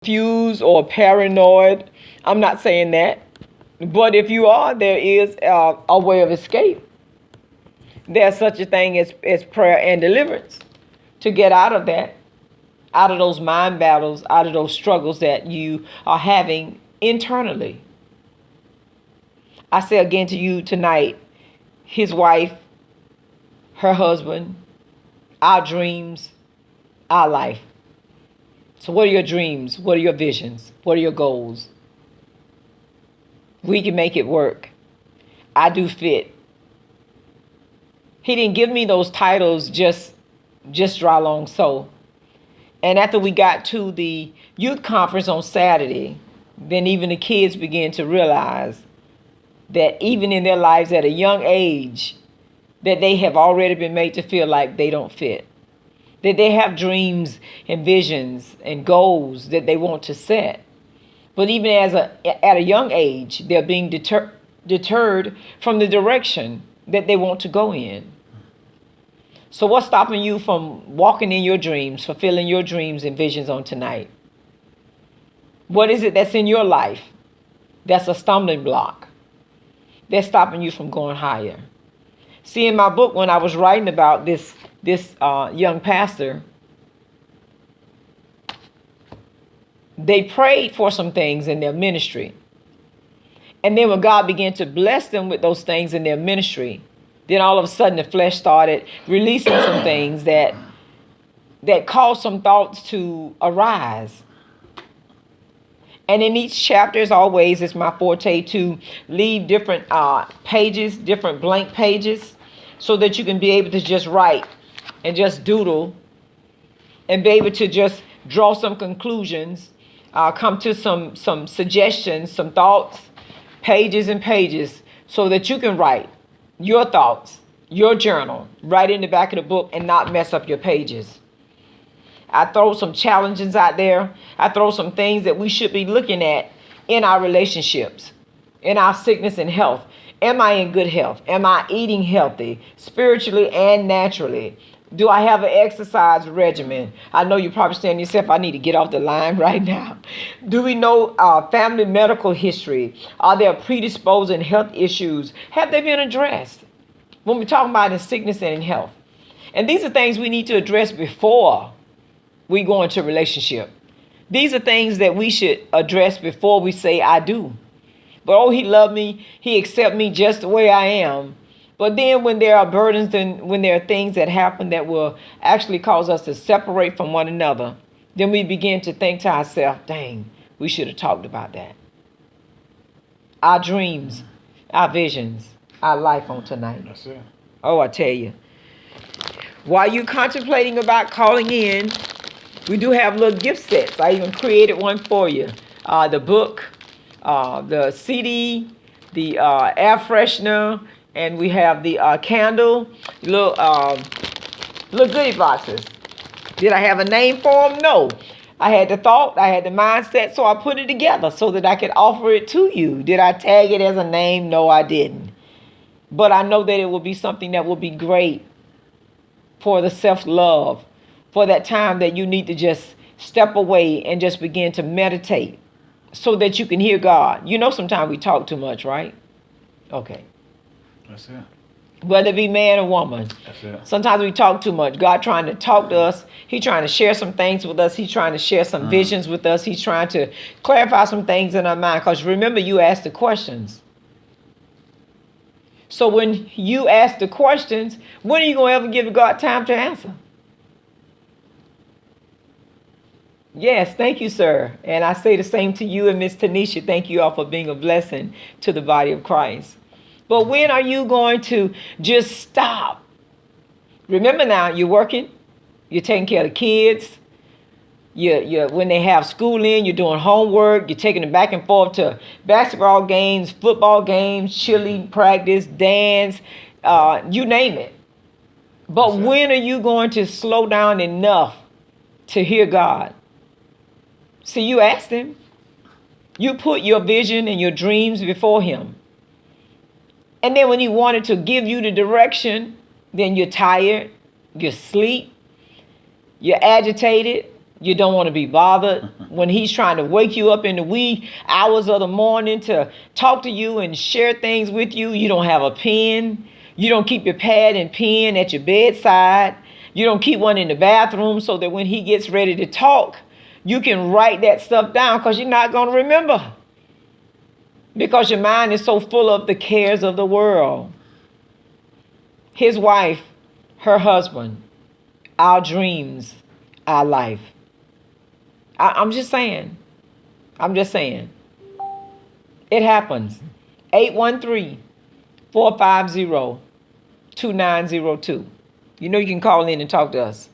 confused or paranoid. I'm not saying that. But if you are, there is a way of escape. There's such a thing as prayer and deliverance to get out of that, out of those mind battles, out of those struggles that you are having internally. I say again to you tonight, his wife, her husband, our dreams, our life. So what are your dreams? What are your visions? What are your goals? We can make it work. I do fit. He didn't give me those titles just dry long so. And after we got to the youth conference on Saturday, then even the kids began to realize that even in their lives at a young age, that they have already been made to feel like they don't fit. That they have dreams and visions and goals that they want to set. But even at a young age, they're being deterred from the direction that they want to go in. So what's stopping you from walking in your dreams, fulfilling your dreams and visions on tonight? What is it that's in your life that's a stumbling block that's stopping you from going higher? See, in my book, when I was writing about this young pastor, they prayed for some things in their ministry. And then when God began to bless them with those things in their ministry, then all of a sudden the flesh started releasing some things that caused some thoughts to arise. And in each chapter, as always, it's my forte to leave different pages, different blank pages, so that you can be able to just write and just doodle and be able to just draw some conclusions, come to some suggestions, some thoughts, pages and pages, so that you can write your thoughts, your journal, right in the back of the book and not mess up your pages. I throw some challenges out there. I throw some things that we should be looking at in our relationships, in our sickness and health. Am I in good health? Am I eating healthy, spiritually and naturally? Do I have an exercise regimen? I know you're probably saying to yourself, I need to get off the line right now. Do we know family medical history? Are there predisposing health issues? Have they been addressed? When we're talking about in sickness and in health. And these are things we need to address before we go into a relationship. These are things that we should address before we say I do. But oh, he loved me. He accepted me just the way I am. But then when there are burdens and when there are things that happen that will actually cause us to separate from one another, then we begin to think to ourselves, dang, we should have talked about that. Our dreams, our visions, our life on tonight. That's it. Oh, I tell you. While you contemplating about calling in, we do have little gift sets. I even created one for you. The book, the CD, the air freshener, and we have the candle, little goodie boxes. Did I have a name for them? No. I had the thought, I had the mindset, so I put it together so that I could offer it to you. Did I tag it as a name? No, I didn't. But I know that it will be something that will be great for the self-love, for that time that you need to just step away and just begin to meditate so that you can hear God. You know, sometimes we talk too much, right? Okay. That's it. Whether it be man or woman. That's it. Sometimes we talk too much. God trying to talk to us. He's trying to share some things with us. He's trying to share some visions with us. He's trying to clarify some things in our mind. Because remember, you asked the questions. So when you ask the questions, when are you going to ever give God time to answer? Yes, thank you, sir. And I say the same to you and Miss Tanisha. Thank you all for being a blessing to the body of Christ. But when are you going to just stop? Remember now, you're working, you're taking care of the kids, you're when they have school in, you're doing homework, you're taking them back and forth to basketball games, football games, cheerleading practice, dance, you name it. But when are you going to slow down enough to hear God? See, you asked him. You put your vision and your dreams before him. And then when he wanted to give you the direction, then you're tired, you're asleep, you're agitated, You don't want to be bothered when he's trying to wake you up in the wee hours of the morning to talk to you and share things with you. You don't have a pen. You don't keep your pad and pen at your bedside. You don't keep one in the bathroom so that when he gets ready to talk, you can write that stuff down because you're not going to remember. Because your mind is so full of the cares of the world. His wife, her husband, our dreams, our life. I'm just saying. It happens. 813-450-2902. You know you can call in and talk to us.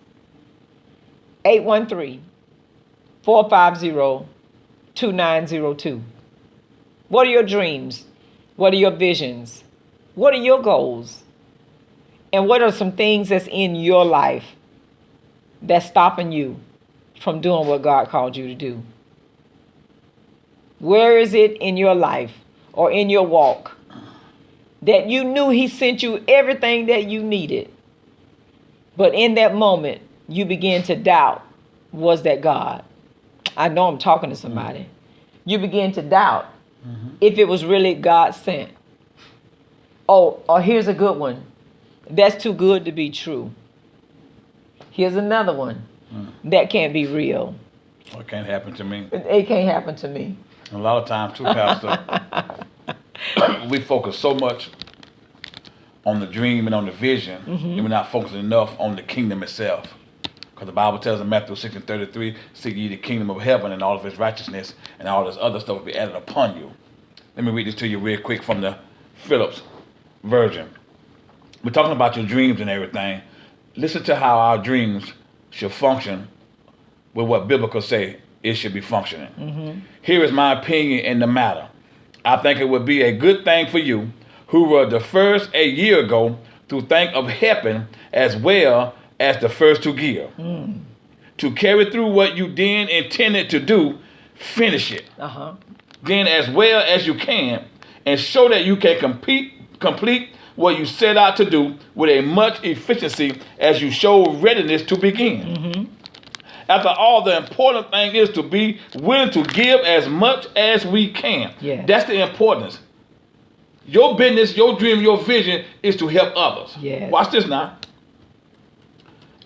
813-450-2902. What are your dreams? What are your visions? What are your goals? And what are some things that's in your life that's stopping you from doing what God called you to do? Where is it in your life or in your walk that you knew he sent you everything that you needed, but in that moment you began to doubt, was that God? I know I'm talking to somebody. You begin to doubt if it was really God sent. Oh, or here's a good one. That's too good to be true. Here's another one. That can't be real. Well, it can't happen to me. It can't happen to me. A lot of times too, Pastor, we focus so much on the dream and on the vision, and we're not focusing enough on the kingdom itself. Because the Bible tells in Matthew 6:33, seek ye the kingdom of heaven and all of its righteousness, and all this other stuff will be added upon you. Let me read this to you real quick from the Phillips version. We're talking about your dreams and everything. Listen to how our dreams should function with what biblical say it should be functioning. Here is my opinion in the matter. I think it would be a good thing for you, who were the first a year ago, to think of helping as well as the first to give. To carry through what you then intended to do, finish it. Then as well as you can, and show that you can complete what you set out to do with a much efficiency as you show readiness to begin. After all, the important thing is to be willing to give as much as we can. That's the importance. Your business, your dream, your vision is to help others. Watch this now.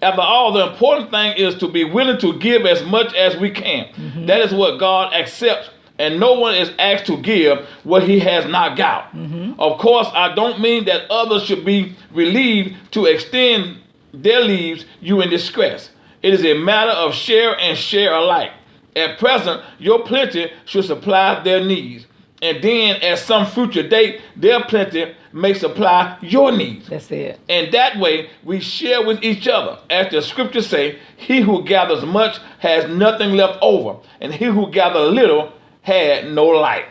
After all, the important thing is to be willing to give as much as we can. That is what God accepts, and no one is asked to give what he has not got. Of course, I don't mean that others should be relieved to extend their leaves you in distress. It is a matter of share and share alike. At present, your plenty should supply their needs. And then at some future date, their plenty may supply your needs. That's it. And that way, we share with each other. As the scriptures say, he who gathers much has nothing left over, and he who gathers little had no light.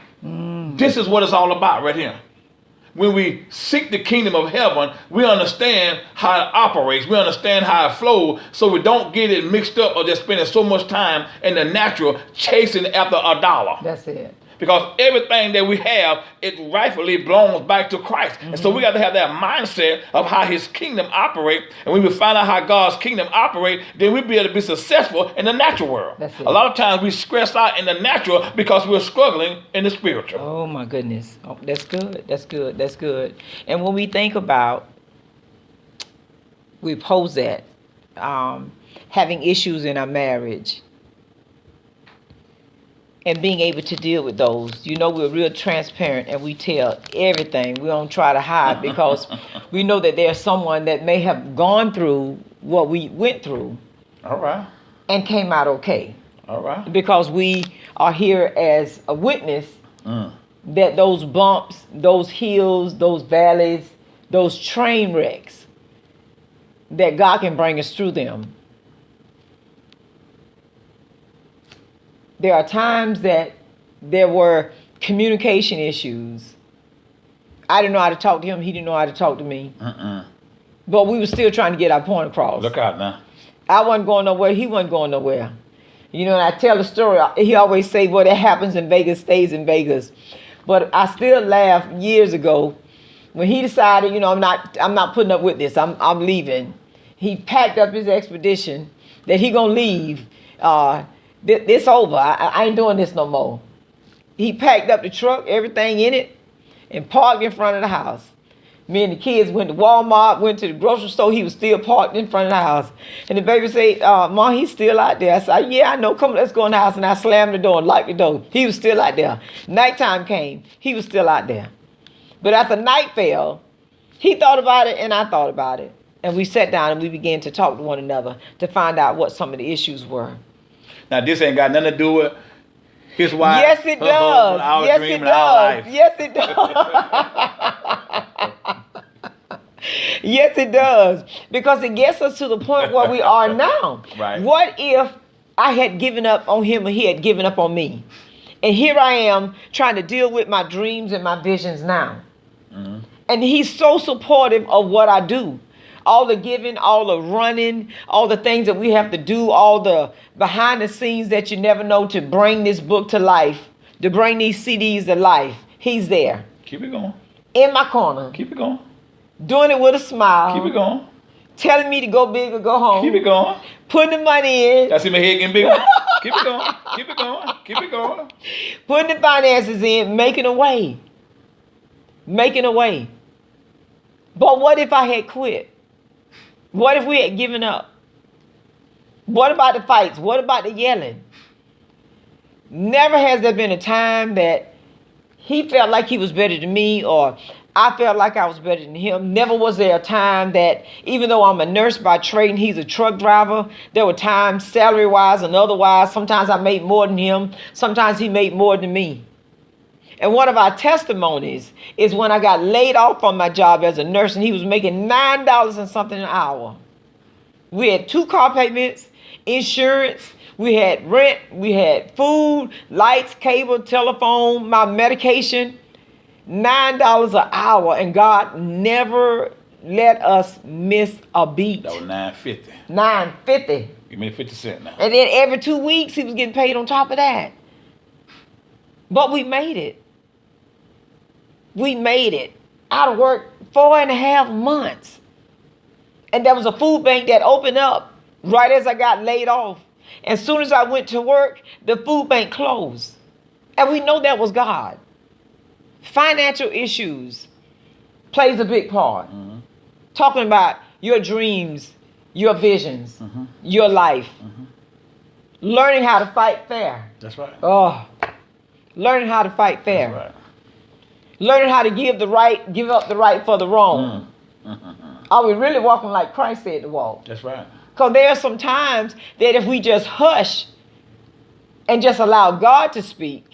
This is what it's all about right here. When we seek the kingdom of heaven, we understand how it operates. We understand how it flows, so we don't get it mixed up or just spending so much time in the natural chasing after a dollar. That's it. Because everything that we have, it rightfully belongs back to Christ. And so we got to have that mindset of how his kingdom operates. And when we find out how God's kingdom operates, then we'll be able to be successful in the natural world. That's it. A lot of times we stress out in the natural because we're struggling in the spiritual. Oh my goodness. Oh, that's good. That's good. That's good. And when we think about, we pose that, having issues in our marriage, and being able to deal with those. You know, we're real transparent and we tell everything. We don't try to hide because we know that there's someone that may have gone through what we went through. All right. And came out okay. All right. Because we are here as a witness that those bumps, those hills, those valleys, those train wrecks, that God can bring us through them. There are times that there were communication issues. I didn't know how to talk to him. He didn't know how to talk to me. But we were still trying to get our point across. Look out now. I wasn't going nowhere. He wasn't going nowhere. You know, and I tell the story. He always say, what happens in Vegas stays in Vegas. But I still laugh years ago when he decided, you know, I'm not putting up with this. I'm leaving. He packed up his expedition that he gonna leave. This over. I ain't doing this no more. He packed up the truck, everything in it, and parked in front of the house. Me and the kids went to Walmart, went to the grocery store. He was still parked in front of the house. And the baby said, Mom, he's still out there. I said, yeah, I know. Come on, let's go in the house. And I slammed the door and locked the door. He was still out there. Nighttime came. He was still out there. But after night fell, he thought about it and I thought about it. And we sat down and we began to talk to one another to find out what some of the issues were. Now, this ain't got nothing to do with his wife. Yes, it does. Our Yes, dream it and our does. life. Yes, it does. Yes, it does. Because it gets us to the point where we are now. Right. What if I had given up on him and he had given up on me? And here I am trying to deal with my dreams and my visions now. Mm-hmm. And he's so supportive of what I do. All the giving, all the running, all the things that we have to do, all the behind the scenes that you never know to bring this book to life, to bring these CDs to life. He's there. Keep it going. In my corner. Keep it going. Doing it with a smile. Keep it going. Telling me to go big or go home. Keep it going. Putting the money in. I see my head getting bigger. Keep it going. Keep it going. Keep it going. Putting the finances in. Making a way. Making a way. But what if I had quit? What if we had given up? What about the fights? What about the yelling? Never has there been a time that he felt like he was better than me or I felt like I was better than him. Never was there a time that, even though I'm a nurse by trade and he's a truck driver, there were times salary-wise and otherwise, sometimes I made more than him. Sometimes he made more than me. And one of our testimonies is when I got laid off from my job as a nurse and he was making $9 and something an hour. We had 2 car payments, insurance, we had rent, we had food, lights, cable, telephone, my medication, $9 an hour. And God never let us miss a beat. That was $9.50. $9.50. Give me 50 cents now. And then every 2 weeks he was getting paid on top of that. But we made it. We made it. Out of work 4.5 months. And there was a food bank that opened up right as I got laid off. As soon as I went to work, the food bank closed. And we know that was God. Financial issues plays a big part. Mm-hmm. Talking about your dreams, your visions, Mm-hmm. your life. Mm-hmm. Learning how to fight fair. That's right. Oh, learning how to fight fair. That's right. Learning how to give up the right for the wrong. Mm-hmm. Are we really walking like Christ said to walk? That's right. Because there are some times that if we just hush and just allow God to speak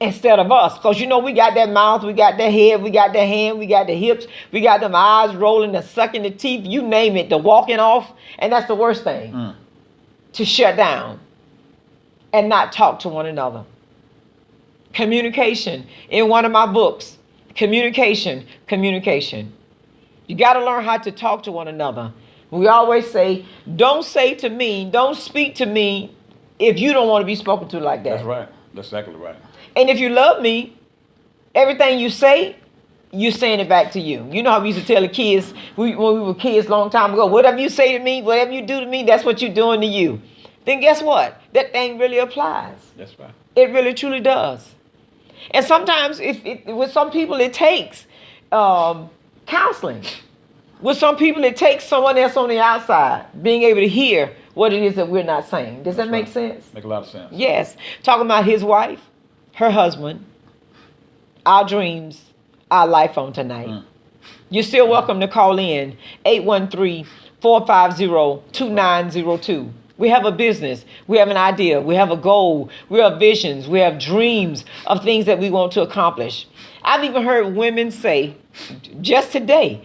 instead of us. Because we got that mouth, we got that head, we got that hand, we got the hips, we got them eyes rolling, the sucking the teeth, you name it, the walking off. And that's the worst thing. To shut down and not talk to one another. Communication. In one of my books, communication. You got to learn how to talk to one another. We always say, don't speak to me if you don't want to be spoken to like that. That's right. That's exactly right. And if you love me, everything you say, you're saying it back to you. You know how we used to tell the kids when we were kids a long time ago, whatever you say to me, whatever you do to me, that's what you're doing to you. Then guess what? That thing really applies. That's right. It really truly does. And sometimes with some people it takes counseling. With some people it takes someone else on the outside being able to hear what it is that we're not saying. Does that make sense? Make a lot of sense. Yes. Talking about his wife, her husband, our dreams, our life on tonight. You're still welcome to call in 813-450-2902. We have a business. We have an idea. We have a goal. We have visions. We have dreams of things that we want to accomplish. I've even heard women say, just today,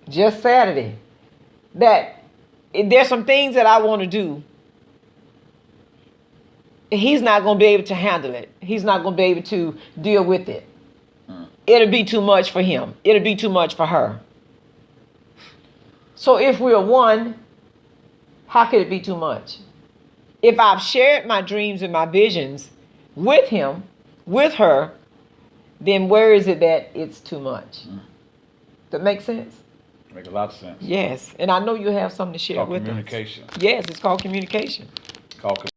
just Saturday, that there's some things that I want to do. He's not going to be able to handle it. He's not going to be able to deal with it. It'll be too much for him. It'll be too much for her. So if we're one, how could it be too much? If I've shared my dreams and my visions with him, with her, then where is it that it's too much? Does that make sense? Make a lot of sense. Yes, and I know you have something to share Called with communication. us. Yes, it's called communication. Called